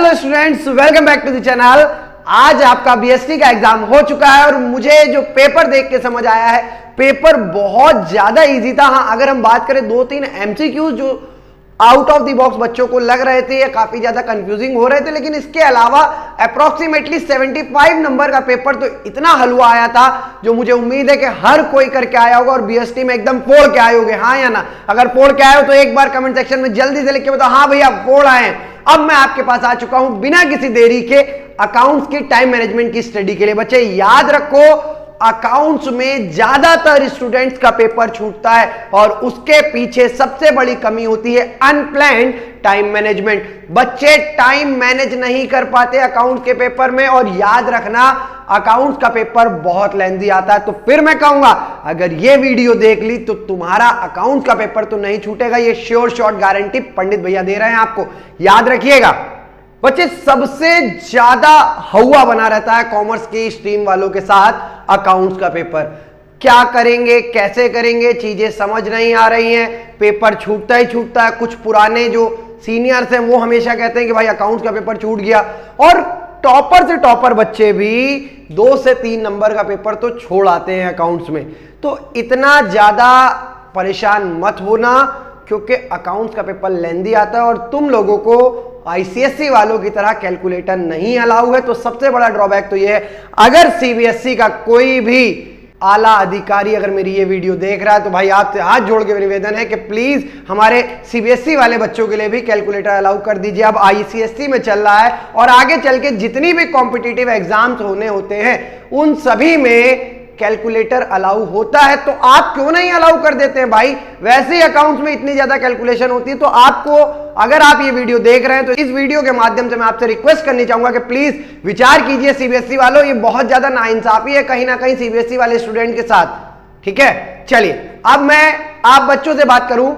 Hello students, welcome back to the channel. आज आपका BST का एग्जाम हो चुका है और मुझे जो पेपर देख के समझ आया है, पेपर बहुत ज्यादा इजी था। हाँ, अगर हम बात करें 2-3 एमसीक्यू जो आउट ऑफ द बॉक्स बच्चों को लग रहे थे, ये काफी ज्यादा कंफ्यूजिंग हो रहे थे, लेकिन इसके अलावा अप्रोक्सीमेटली 75 नंबर का पेपर तो इतना हलवा आया था जो मुझे उम्मीद है कि हर कोई करके आया होगा और बीएसटी में एकदम फोड़ के आए होगे। हाँ या ना? अगर फोड़ के आए हो तो एक बार कमेंट सेक्शन में जल्दी से लिख के बताओ हाँ भैया फोड़ आए हैं। अब मैं आपके पास आ चुका हूं बिना किसी देरी के अकाउंट्स की टाइम मैनेजमेंट की स्टडी के लिए। बच्चे याद रखो, अकाउंट्स में ज्यादातर स्टूडेंट्स का पेपर छूटता है और उसके पीछे सबसे बड़ी कमी होती है अनप्लान्ड टाइम मैनेजमेंट। बच्चे टाइम मैनेज नहीं कर पाते अकाउंट के पेपर में, और याद रखना अकाउंट्स का पेपर बहुत लेंथी आता है। तो फिर मैं कहूंगा अगर ये वीडियो देख ली तो तुम्हारा अकाउंट्स का पेपर तो नहीं छूटेगा, ये श्योर शॉट गारंटी पंडित भैया दे रहे हैं आपको। याद रखिएगा बच्चे, सबसे ज्यादा हवा बना रहता है कॉमर्स की स्ट्रीम वालों के साथ अकाउंट्स का पेपर। क्या करेंगे, कैसे करेंगे, चीजें समझ नहीं आ रही हैं, पेपर छूटता ही छूटता है। कुछ पुराने जो सीनियर्स हैं वो हमेशा कहते हैं कि भाई अकाउंट्स का पेपर छूट गया, और टॉपर से टॉपर बच्चे भी 2 से 3 नंबर का पेपर तो छोड़ आते हैं अकाउंट्स में। तो इतना ज्यादा परेशान मत होना, क्योंकि अकाउंट्स का पेपर लेंदी आता है और तुम लोगों को आईसीएसई वालों की तरह कैलकुलेटर नहीं अलाउ है। तो सबसे बड़ा ड्रॉबैक तो यह है, अगर सीबीएसई का कोई भी आला अधिकारी अगर मेरी ये वीडियो देख रहा है तो भाई आपसे हाथ जोड़ के निवेदन है कि प्लीज हमारे सीबीएसई वाले बच्चों के लिए भी कैलकुलेटर अलाउ कर दीजिए। अब आईसीएसई में चल रहा है और आगे चल के जितनी भी कॉम्पिटिटिव एग्जाम्स होने होते हैं उन सभी में कैलकुलेटर अलाउ होता है, तो आप क्यों नहीं अलाउ कर देते हैं भाई? वैसे ही अकाउंट्स में इतनी ज्यादा कैलकुलेशन होती है। तो आपको, अगर आप ये वीडियो देख रहे हैं तो इस वीडियो के माध्यम से मैं आपसे रिक्वेस्ट करनी चाहूंगा कि प्लीज विचार कीजिए सीबीएसई वालों, ये बहुत ज्यादा नाइंसाफी है कहीं ना कहीं सीबीएसई वाले स्टूडेंट के साथ। ठीक है, चलिए अब मैं आप बच्चों से बात करूं,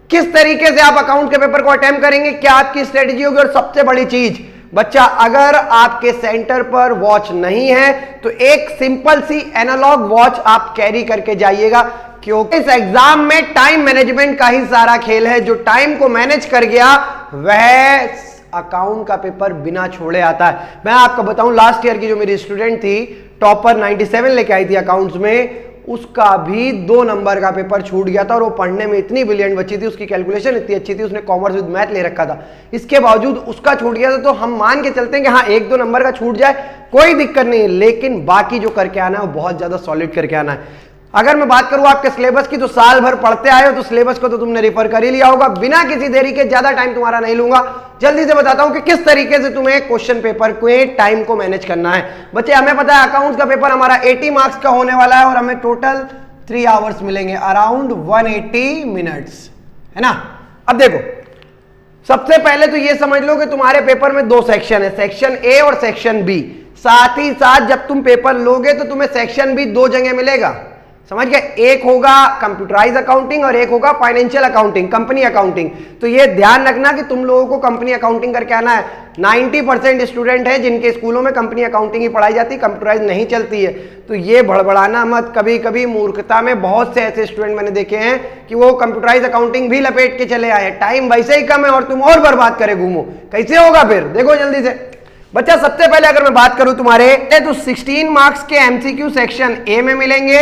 किस तरीके से आप अकाउंट के पेपर को अटेम्प्ट करेंगे, क्या आपकी स्ट्रेटेजी होगी। और सबसे बड़ी चीज बच्चा, अगर आपके सेंटर पर वॉच नहीं है तो एक सिंपल सी एनालॉग वॉच आप कैरी करके जाइएगा, क्योंकि इस एग्जाम में टाइम मैनेजमेंट का ही सारा खेल है। जो टाइम को मैनेज कर गया वह अकाउंट का पेपर बिना छोड़े आता है। मैं आपको बताऊं, लास्ट ईयर की जो मेरी स्टूडेंट थी, टॉपर 97 लेके आई थी अकाउंट्स में, उसका भी 2 नंबर का पेपर छूट गया था और वो पढ़ने में इतनी ब्रिलियंट बच्ची थी, उसकी कैलकुलेशन इतनी अच्छी थी, उसने कॉमर्स विद मैथ ले रखा था, इसके बावजूद उसका छूट गया था। तो हम मान के चलते हैं कि हाँ 1-2 नंबर का छूट जाए कोई दिक्कत नहीं है, लेकिन बाकी जो करके आना है वो बहुत ज्यादा सॉलिड करके आना है। अगर मैं बात करूं आपके सिलेबस की, तो साल भर पढ़ते आए हो तो सिलेबस को तो तुमने रिफर कर ही लिया होगा। बिना किसी देरी के, ज्यादा टाइम तुम्हारा नहीं लूंगा, जल्दी से बताता हूं कि किस तरीके से तुम्हें क्वेश्चन पेपर के टाइम को मैनेज करना है। बच्चे, हमें पता है अकाउंट्स का पेपर हमारा 80 मार्क्स का होने वाला है और हमें टोटल 3 आवर्स मिलेंगे, अराउंड 180 मिनट्स, है ना। अब देखो, सबसे पहले तो ये समझ लो कि तुम्हारे पेपर में 2 सेक्शन है, सेक्शन ए और सेक्शन बी। साथ ही साथ जब तुम पेपर लोगे तो तुम्हें सेक्शन भी 2 जगह मिलेगा, समझ गए। एक होगा कंप्यूटराइज अकाउंटिंग और एक होगा फाइनेंशियल अकाउंटिंग, कंपनी अकाउंटिंग। तो ये ध्यान रखना कि तुम लोगों को कंपनी अकाउंटिंग करके आना है। 90% स्टूडेंट है जिनके स्कूलों में कंपनी अकाउंटिंग ही पढ़ाई जाती है, कंप्यूटराइज नहीं चलती है। तो ये भड़बड़ाना मत, कभी कभी मूर्खता में बहुत से ऐसे स्टूडेंट मैंने देखे हैं कि वो कंप्यूटराइज अकाउंटिंग भी लपेट के चले आए, टाइम वैसे ही कम है और तुम और बर्बाद करे घूमो, कैसे होगा फिर? देखो जल्दी से बच्चा, सबसे पहले अगर मैं बात करूं तुम्हारे, तो 16 मार्क्स के एमसीक्यू सेक्शन ए में मिलेंगे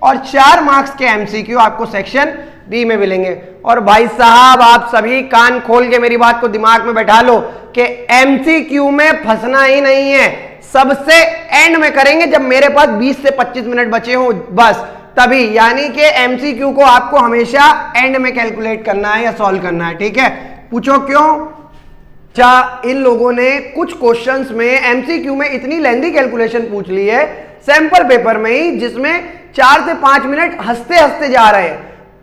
और 4 मार्क्स के एमसीक्यू आपको सेक्शन बी में मिलेंगे। और भाई साहब, आप सभी कान खोल के मेरी बात को दिमाग में बैठा लो कि एमसीक्यू में फंसना ही नहीं है, सबसे एंड में करेंगे जब मेरे पास 20 से 25 मिनट बचे हो, बस तभी। यानी कि एमसीक्यू को आपको हमेशा एंड में कैलकुलेट करना है या सॉल्व करना है। ठीक है, पूछो क्यों? इन लोगों ने कुछ क्वेश्चंस में एमसीक्यू में इतनी लेंथी कैलकुलेशन पूछ ली है सैंपल पेपर में ही, जिसमें 4 से 5 मिनट हंसते हंसते जा रहे हैं।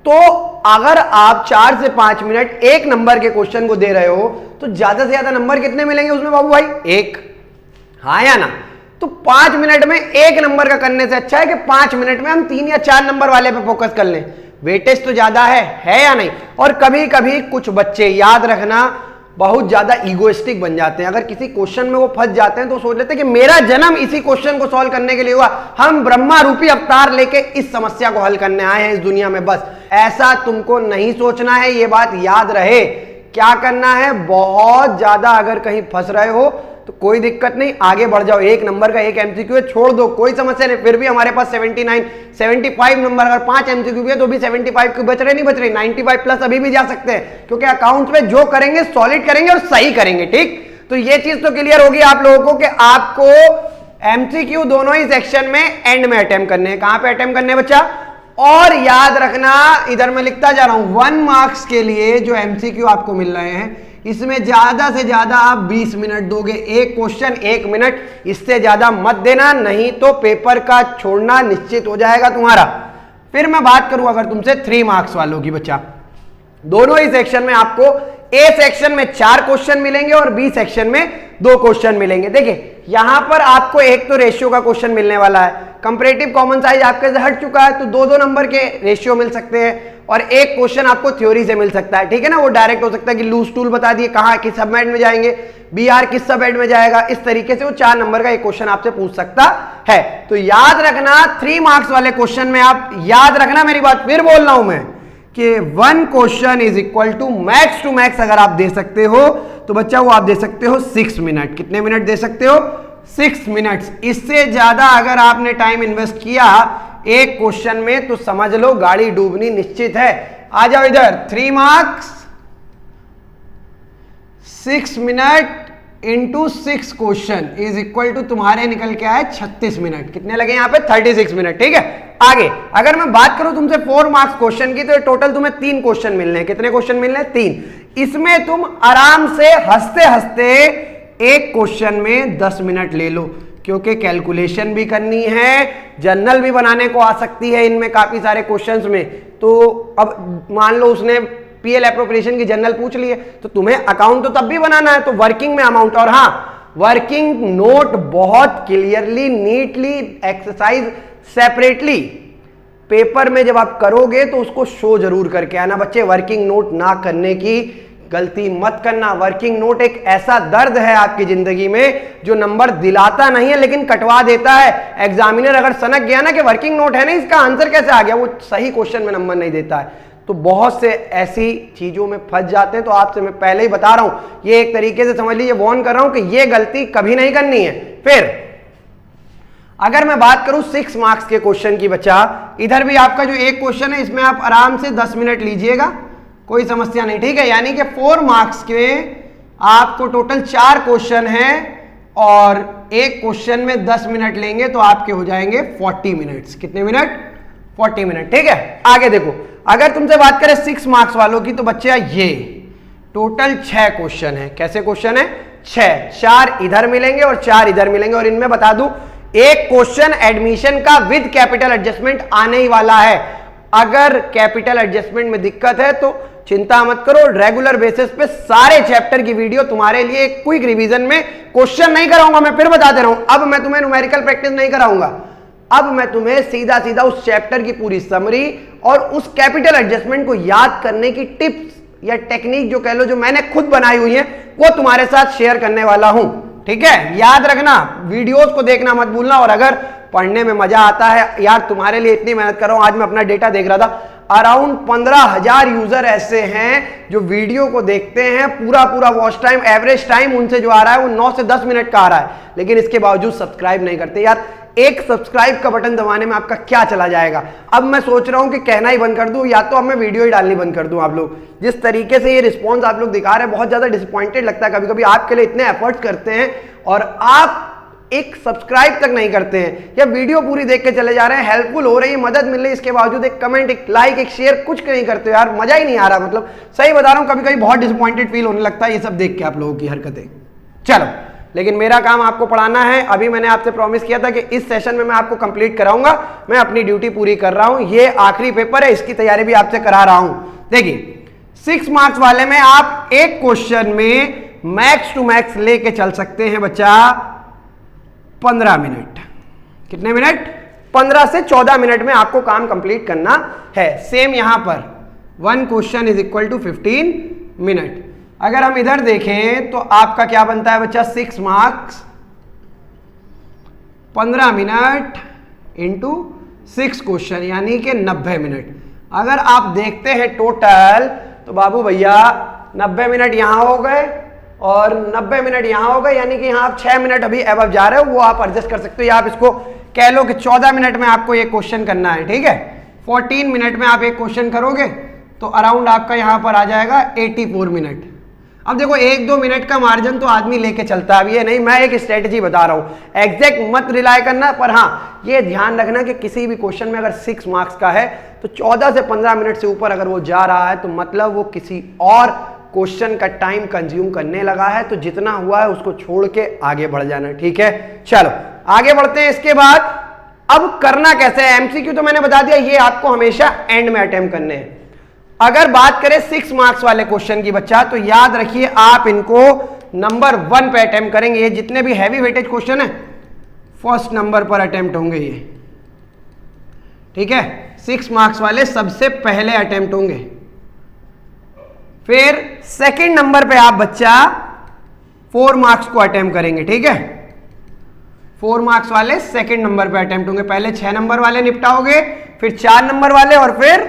तो अगर आप 4 से 5 मिनट एक नंबर के क्वेश्चन को दे रहे हो तो ज्यादा से ज्यादा नंबर कितने मिलेंगे उसमें बाबू भाई? 1। हाँ या ना? तो 5 मिनट में 1 नंबर का करने से अच्छा है कि 5 मिनट में हम 3 या 4 नंबर वाले पे फोकस कर लें। वेटेज तो ज्यादा है या नहीं? और कभी कभी कुछ बच्चे, याद रखना, बहुत ज्यादा ईगोइस्टिक बन जाते हैं। अगर किसी क्वेश्चन में वो फंस जाते हैं तो सोच लेते हैं कि मेरा जन्म इसी क्वेश्चन को सॉल्व करने के लिए हुआ, हम ब्रह्मा रूपी अवतार लेके इस समस्या को हल करने आए हैं इस दुनिया में। बस ऐसा तुमको नहीं सोचना है, ये बात याद रहे क्या करना है, बहुत ज्यादा अगर कहीं फंस रहे हो तो कोई दिक्कत नहीं, आगे बढ़ जाओ। एक नंबर का एक एमसीक्यू है, छोड़ दो, कोई समस्या नहीं। फिर भी हमारे पास 79 75 नंबर, अगर 5 एमसीक्यू है तो भी 75 क्यों बच रहे, नहीं बच रहे, 95 प्लस अभी भी जा सकते हैं, क्योंकि अकाउंट में जो करेंगे सॉलिड करेंगे और सही करेंगे। ठीक, तो ये चीज तो क्लियर होगी आप लोगों को कि आपको एमसीक्यू दोनों ही सेक्शन में एंड में अटेम्प्ट करने हैं। कहां पे अटेम्प्ट करने हैं बच्चा? और याद रखना, इधर मैं लिखता जा रहा हूं, 1 मार्क्स के लिए जो एमसीक्यू आपको मिल रहे हैं इसमें ज्यादा से ज्यादा आप 20 मिनट दोगे, एक क्वेश्चन 1 मिनट, इससे ज्यादा मत देना, नहीं तो पेपर का छोड़ना निश्चित हो जाएगा तुम्हारा। फिर मैं बात करूं अगर तुमसे 3 मार्क्स वालों की बच्चा, दोनों ही सेक्शन में आपको ए सेक्शन में 4 क्वेश्चन मिलेंगे और बी सेक्शन में 2 क्वेश्चन मिलेंगे। देखिए यहां पर आपको एक तो रेशियो का क्वेश्चन मिलने वाला है, कंपैरेटिव कॉमन साइज आपके से हट चुका है तो 2-2 नंबर के रेशियो मिल सकते हैं, और एक क्वेश्चन आपको थ्योरी से मिल सकता है। ठीक है ना, वो डायरेक्ट हो सकता है कि लूज टूल बता दिए कहां किस सबहेड में जाएंगे, बीआर किस सबहेड में जाएगा, इस तरीके से वो 4 नंबर का एक क्वेश्चन आपसे पूछ सकता है। तो याद रखना 3 मार्क्स वाले क्वेश्चन में आप याद रखना, मेरी बात फिर बोल रहा हूं मैं कि 1 question is equal to max अगर आप दे सकते हो तो बच्चा वो आप दे सकते हो 6 मिनट। कितने मिनट दे सकते हो? 6 मिनट्स। इससे ज्यादा अगर आपने टाइम इन्वेस्ट किया एक क्वेश्चन में तो समझ लो गाड़ी डूबनी निश्चित है। आ जाओ इधर, 3 marks 6 minute into 6 question is equal to तुम्हारे निकल के आए 36 मिनट। कितने लगे यहां पे? 36 मिनट। ठीक है, आगे अगर मैं बात करूं तुमसे 4 मार्क्स क्वेश्चन की तो टोटल तुम्हें 3 क्वेश्चन मिलने हैं। कितने क्वेश्चन मिलने हैं? 3। इसमें तुम आराम से हंसते हंसते एक क्वेश्चन में 10 मिनट ले लो, क्योंकि कैलकुलेशन भी करनी है, जर्नल भी बनाने को आ सकती है इनमें काफी सारे क्वेश्चंस में। तो अब मान लो उसने पीएल एप्रोप्रिएशन की जर्नल पूछ ली है तो तुम्हें अकाउंट तो तब भी बनाना है, तो वर्किंग में अमाउंट, और हाँ वर्किंग नोट बहुत clearly neatly exercise separately paper में जब आप करोगे तो उसको शो जरूर करके आना बच्चे। वर्किंग नोट ना करने की गलती मत करना। वर्किंग नोट एक ऐसा दर्द है आपकी जिंदगी में जो नंबर दिलाता नहीं है लेकिन कटवा देता है। एग्जामिनर अगर सनक गया ना कि वर्किंग नोट है ना, इसका आंसर कैसे आ गया, वो सही क्वेश्चन में नंबर नहीं देता है। तो बहुत से ऐसी चीजों में फंस जाते हैं। तो आपसे मैं पहले ही बता रहा हूं, ये एक तरीके से समझ लीजिए, वार्न कर रहा हूं कि ये गलती कभी नहीं करनी है। फिर अगर मैं बात करूं 6 मार्क्स के क्वेश्चन की बच्चा, इधर भी आपका जो एक क्वेश्चन है इसमें आप आराम से 10 मिनट लीजिएगा, कोई समस्या नहीं। ठीक है, यानी कि 4 मार्क्स के आपको टोटल 4 क्वेश्चन हैं और एक क्वेश्चन में 10 मिनट लेंगे तो आपके हो जाएंगे 40 मिनट्स। कितने मिनट? 40 मिनट। ठीक है, आगे देखो, अगर तुमसे बात करें 6 मार्क्स वालों की तो बच्चे ये टोटल 6 क्वेश्चन है। कैसे क्वेश्चन है? 6। 4 इधर मिलेंगे और 4 इधर मिलेंगे, और इनमें बता दूं एक क्वेश्चन एडमिशन का विद कैपिटल एडजस्टमेंट आने ही वाला है। अगर कैपिटल एडजस्टमेंट में दिक्कत है तो चिंता मत करो, रेगुलर बेसिस पे सारे चैप्टर की वीडियो तुम्हारे लिए एक क्विक रिवीजन में क्वेश्चन नहीं कराऊंगा, मैं फिर बता दे रहा हूं। अब मैं तुम्हें न्यूमेरिकल प्रैक्टिस नहीं कराऊंगा, अब मैं तुम्हें सीधा सीधा उस चैप्टर की पूरी समरी और उस कैपिटल एडजस्टमेंट को याद करने की टिप्स या टेक्निक जो कह लो, जो मैंने खुद बनाई हुई है, वो तुम्हारे साथ शेयर करने वाला हूं। ठीक है, याद रखना, वीडियोस को देखना मत भूलना। और अगर पढ़ने में मजा आता है, यार तुम्हारे लिए इतनी मेहनत कर रहा हूं, आज मैं अपना डेटा देख रहा था, अराउंड 15,000 यूजर ऐसे हैं जो वीडियो को देखते हैं, पूरा वॉच टाइम, एवरेज टाइम उनसे जो आ रहा है वो 9 से 10 मिनट का आ रहा है, लेकिन इसके बावजूद सब्सक्राइब नहीं करते। यार एक सब्सक्राइब का बटन दबाने में आपका क्या चला जाएगा। अब मैं सोच रहा हूं कि कहना ही बंद कर दूं या तो अब मैं वीडियो ही डालनी बंद कर दूं। आप लोग जिस तरीके से ये रिस्पॉन्स आप लोग दिखा रहे हैं, बहुत ज्यादा डिसअपॉइंटेड लगता है कभी कभी। आपके लिए इतने एफर्ट्स करते हैं और आप एक सब्सक्राइब तक नहीं करते हैं, या वीडियो पूरी देख के चले जा रहे हैं, हेल्पफुल हो रही है, मदद मिल रही है, इसके बावजूद एक कमेंट, एक लाइक, एक शेयर कुछ नहीं करते हो। यार मजा ही नहीं आ रहा, मतलब सही बता रहा हूं, कभी कभी बहुत डिसअपॉइंटेड फील होने लगता है ये सब देख के आप लोगों की हरकतें। चलो, लेकिन मेरा काम आपको पढ़ाना है। अभी मैंने आपसे प्रॉमिस किया था कि इस सेशन में मैं आपको कंप्लीट कराऊंगा, मैं अपनी ड्यूटी पूरी कर रहा हूं। ये आखिरी पेपर है, इसकी तैयारी भी आपसे करा रहा हूं। देखिए 6 मार्क्स वाले में आप एक क्वेश्चन में मैक्स टू मैक्स लेके चल सकते हैं बच्चा 15 मिनट। कितने मिनट? 15 से 14 मिनट में आपको काम कंप्लीट करना है। सेम यहां पर 1 question is equal to 15 minute. अगर हम इधर देखें तो आपका क्या बनता है बच्चा? 6 मार्क्स 15 मिनट इंटू 6 क्वेश्चन, यानी कि 90 मिनट। अगर आप देखते हैं टोटल तो बाबू भैया 90 मिनट यहां हो गए और 90 मिनट यहां हो गए, यानी कि यहां आप 6 मिनट अभी अबव जा रहे हो, वो आप एडजस्ट कर सकते हो, या आप इसको कह लो कि 14 मिनट में आपको ये क्वेश्चन करना है, ठीक है। 14 मिनट में आप एक क्वेश्चन करोगे तो अराउंड आपका यहां पर आ जाएगा 84 मिनट। अब देखो 1-2 मिनट का मार्जिन तो आदमी लेके चलता है, अब ये नहीं, मैं एक स्ट्रेटजी बता रहा हूं, एग्जैक्ट मत रिलाय करना, पर हाँ ये ध्यान रखना कि किसी भी क्वेश्चन में अगर 6 मार्क्स का है तो 14 से 15 मिनट से ऊपर अगर वो जा रहा है तो मतलब वो किसी और क्वेश्चन का टाइम कंज्यूम करने लगा है, तो जितना हुआ है उसको छोड़ के आगे बढ़ जाना, ठीक है। चलो आगे बढ़ते हैं। इसके बाद अब करना कैसे है, एमसीक्यू तो मैंने बता दिया, ये आपको हमेशा एंड में अटेम्प्ट करने हैं। अगर बात करें 6 मार्क्स वाले क्वेश्चन की बच्चा, तो याद रखिए आप इनको नंबर 1 पे अटेम्प्ट करेंगे। ये जितने भी हैवी वेटेज क्वेश्चन है फर्स्ट नंबर पर अटेम्प्ट होंगे ये, ठीक है। 6 मार्क्स वाले सबसे पहले अटेम्प्ट होंगे, फिर सेकंड नंबर पे आप बच्चा 4 मार्क्स को अटेम्प्ट करेंगे, ठीक है। 4 मार्क्स वाले सेकंड नंबर पे अटेम्प्ट होंगे, पहले 6 नंबर वाले निपटाओगे, फिर 4 नंबर वाले और फिर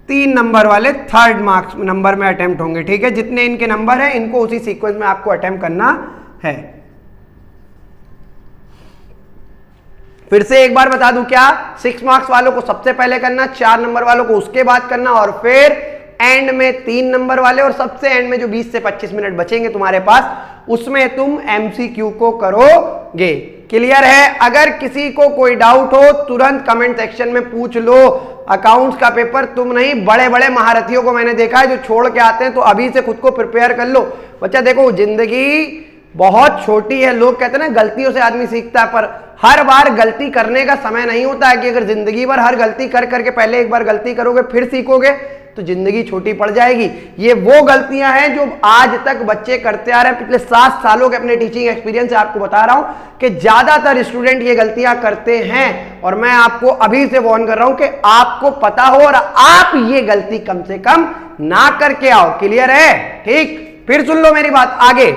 3 नंबर वाले थर्ड मार्क्स नंबर में अटेम्प्ट होंगे, ठीक है। जितने इनके नंबर हैं इनको उसी सीक्वेंस में आपको अटेम्प्ट करना है। फिर से एक बार बता दूं क्या, 6 मार्क्स वालों को सबसे पहले करना, 4 नंबर वालों को उसके बाद करना, और फिर एंड में 3 नंबर वाले, और सबसे एंड में जो 20 से 25 मिनट बचेंगे तुम्हारे पास उसमें तुम एमसीक्यू को करोगे। क्लियर है? अगर किसी को कोई डाउट हो तुरंत कमेंट सेक्शन में पूछ लो। अकाउंट्स का पेपर तुम नहीं, बड़े बड़े महारथियों को मैंने देखा है जो छोड़ के आते हैं, तो अभी से खुद को प्रिपेयर कर लो। बच्चा देखो जिंदगी बहुत छोटी है, लोग कहते हैं ना गलतियों से आदमी सीखता है, पर हर बार गलती करने का समय नहीं होता है कि अगर जिंदगी भर हर गलती कर करके पहले एक बार गलती करोगे फिर सीखोगे तो जिंदगी छोटी पड़ जाएगी। ये वो गलतियां हैं जो आज तक बच्चे करते आ रहे हैं, पिछले 7 सालों के अपने टीचिंग एक्सपीरियंस से आपको बता रहा हूं कि ज्यादातर स्टूडेंट ये गलतियां करते हैं, और मैं आपको अभी से वार्न कर रहा हूं कि आपको पता हो और आप ये गलती कम से कम ना करके आओ। क्लियर है? ठीक, फिर सुन लो मेरी बात आगे।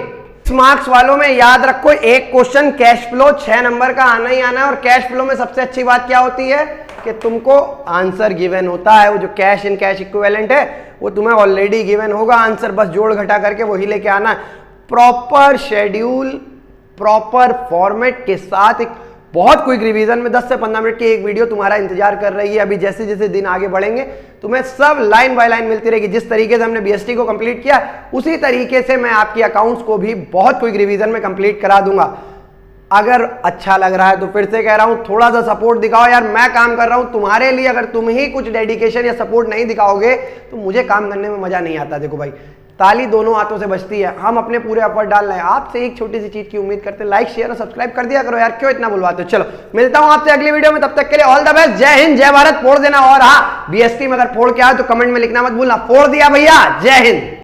मार्क्स वालों में याद रखो एक क्वेश्चन कैश फ्लो 6 नंबर का आना ही आना है, और कैश फ्लो में सबसे अच्छी बात क्या होती है कि तुमको आंसर गिवन होता है, वो जो कैश इन कैश इक्विवेलेंट है वो तुम्हें ऑलरेडी गिवन होगा, आंसर बस जोड़ घटा करके वही लेके आना है। प्रॉपर शेड्यूल, प्रॉपर फॉर्मेट के साथ एक बहुत क्विक रिवीजन में 10 से 15 मिनट की एक वीडियो तुम्हारा इंतजार कर रही है। अभी जैसे जैसे दिन आगे बढ़ेंगे तुम्हें सब लाइन बाय लाइन मिलती रहेगी। जिस तरीके से हमने बीएसटी को कंप्लीट किया उसी तरीके से मैं आपकी अकाउंट्स को भी बहुत क्विक रिवीजन में कंप्लीट करा दूंगा। अगर अच्छा लग रहा है तो फिर से कह रहा हूं थोड़ा सा सपोर्ट दिखाओ यार, मैं काम कर रहा हूं तुम्हारे लिए। अगर तुम ही कुछ डेडिकेशन या सपोर्ट नहीं दिखाओगे तो मुझे काम करने में मजा नहीं आता। देखो भाई, ताली दोनों हाथों से बजती है, हम अपने पूरे एफर्ट डाल रहे हैं, आपसे एक छोटी सी चीज की उम्मीद करते हैं। लाइक शेयर और सब्सक्राइब कर दिया करो यार, क्यों इतना बुलवाते हो। चलो मिलता हूं आपसे अगली वीडियो में, तब तक के लिए ऑल द बेस्ट। जय हिंद, जय भारत। फोड़ देना, और हाँ बीएसटी में अगर फोड़ के आए तो कमेंट में लिखना मत भूलना, फोड़ दिया भैया। जय हिंद।